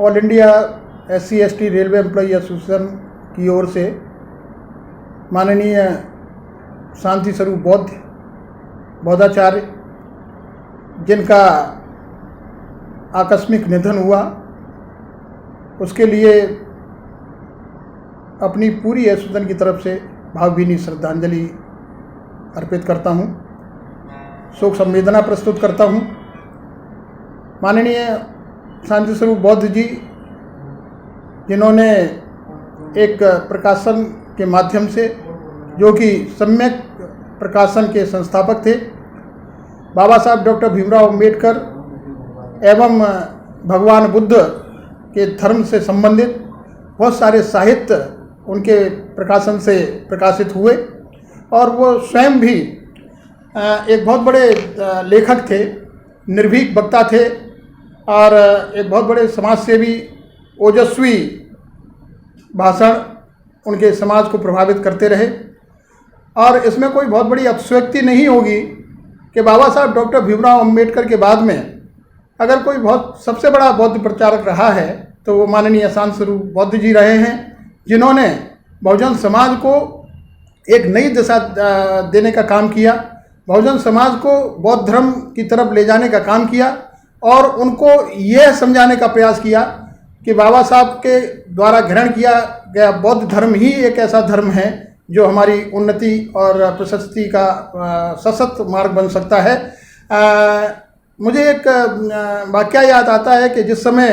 All India SC/ST railway employee association की ओर से माननीय शांति स्वरूप बौद्धाचार्य जिनका आकस्मिक निधन हुआ, उसके लिए अपनी पूरी एसोसिएशन की तरफ से भावभीनी श्रद्धांजलि अर्पित करता हूँ, शोक संवेदना प्रस्तुत करता हूँ। माननीय शांति स्वरूप बौद्ध जी जिन्होंने एक प्रकाशन के माध्यम से, जो कि सम्यक प्रकाशन के संस्थापक थे, बाबा साहब डॉक्टर भीमराव अम्बेडकर एवं भगवान बुद्ध के धर्म से संबंधित बहुत सारे साहित्य उनके प्रकाशन से प्रकाशित हुए और वो स्वयं भी एक बहुत बड़े लेखक थे, निर्भीक वक्ता थे और एक बहुत बड़े समाजसेवी, ओजस्वी भाषण उनके समाज को प्रभावित करते रहे। और इसमें कोई बहुत बड़ी अतिशयोक्ति नहीं होगी कि बाबा साहब डॉक्टर भीमराव अम्बेडकर के बाद में अगर कोई बहुत सबसे बड़ा बौद्ध प्रचारक रहा है तो वो माननीय शांति स्वरूप बौद्ध जी रहे हैं, जिन्होंने बहुजन समाज को एक नई दिशा देने का काम किया, बहुजन समाज को बौद्ध धर्म की तरफ ले जाने का काम किया और उनको यह समझाने का प्रयास किया कि बाबा साहब के द्वारा ग्रहण किया गया बौद्ध धर्म ही एक ऐसा धर्म है जो हमारी उन्नति और प्रशस्ति का सशक्त मार्ग बन सकता है। मुझे एक वाकया याद आता है कि जिस समय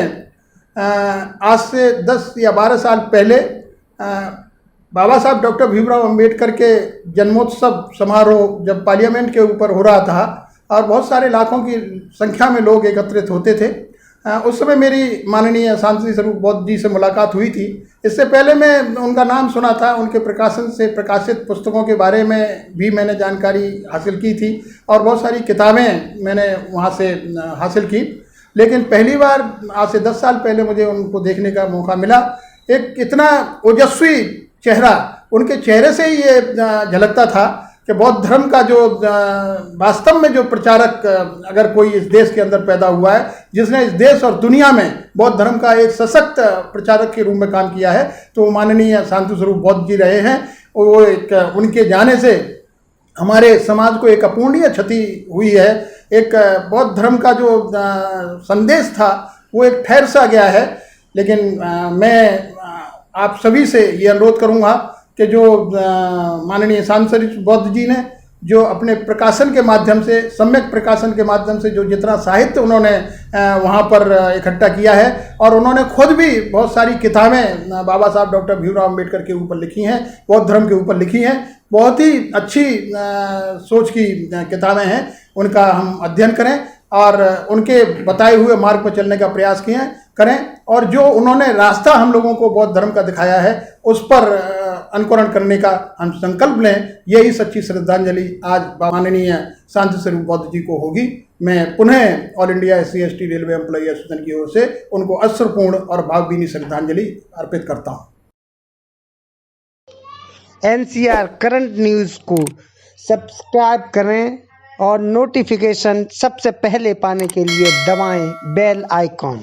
आज से 10 या 12 साल पहले बाबा साहब डॉक्टर भीमराव अम्बेडकर के जन्मोत्सव समारोह जब पार्लियामेंट के ऊपर हो रहा था और बहुत सारे लाखों की संख्या में लोग एकत्रित होते थे, उस समय मेरी माननीय शांति स्वरूप बौद्ध जी से मुलाकात हुई थी। इससे पहले मैं उनका नाम सुना था, उनके प्रकाशन से प्रकाशित पुस्तकों के बारे में भी मैंने जानकारी हासिल की थी और बहुत सारी किताबें मैंने वहाँ से हासिल की। लेकिन पहली बार आज से 10 साल पहले मुझे उनको देखने का मौका मिला। एक इतना ओजस्वी चेहरा, उनके चेहरे से ही ये झलकता था कि बौद्ध धर्म का जो वास्तव में जो प्रचारक अगर कोई इस देश के अंदर पैदा हुआ है, जिसने इस देश और दुनिया में बौद्ध धर्म का एक सशक्त प्रचारक के रूप में काम किया है, तो माननीय शांति स्वरूप बौद्ध जी रहे हैं। वो एक उनके जाने से हमारे समाज को एक अपूर्णीय क्षति हुई है। एक बौद्ध धर्म का जो संदेश था वो एक ठहर सा गया है। लेकिन मैं आप सभी से ये अनुरोध करूँगा कि जो माननीय शांति स्वरूप बौद्ध जी ने जो अपने प्रकाशन के माध्यम से, सम्यक प्रकाशन के माध्यम से जो जितना साहित्य उन्होंने वहाँ पर इकट्ठा किया है और उन्होंने खुद भी बहुत सारी किताबें बाबा साहब डॉक्टर भीमराव अम्बेडकर के ऊपर लिखी हैं, बौद्ध धर्म के ऊपर लिखी हैं। बहुत ही अच्छी सोच की किताबें हैं, उनका हम अध्ययन करें और उनके बताए हुए मार्ग पर चलने का प्रयास करें और जो उन्होंने रास्ता हम लोगों को बौद्ध धर्म का दिखाया है उस पर अनुकरण करने का हम संकल्प लें। यही सच्ची श्रद्धांजलि आज माननीय शांति स्वरूप बौद्ध जी को होगी। मैं पुनः all India SC/ST railway employee association की ओर से उनको अश्रुपूर्ण और भावभीनी श्रद्धांजलि अर्पित करता हूँ। NCR करंट न्यूज़ को सब्सक्राइब करें और नोटिफिकेशन सबसे पहले पाने के लिए दबाएं बेल आइकॉन।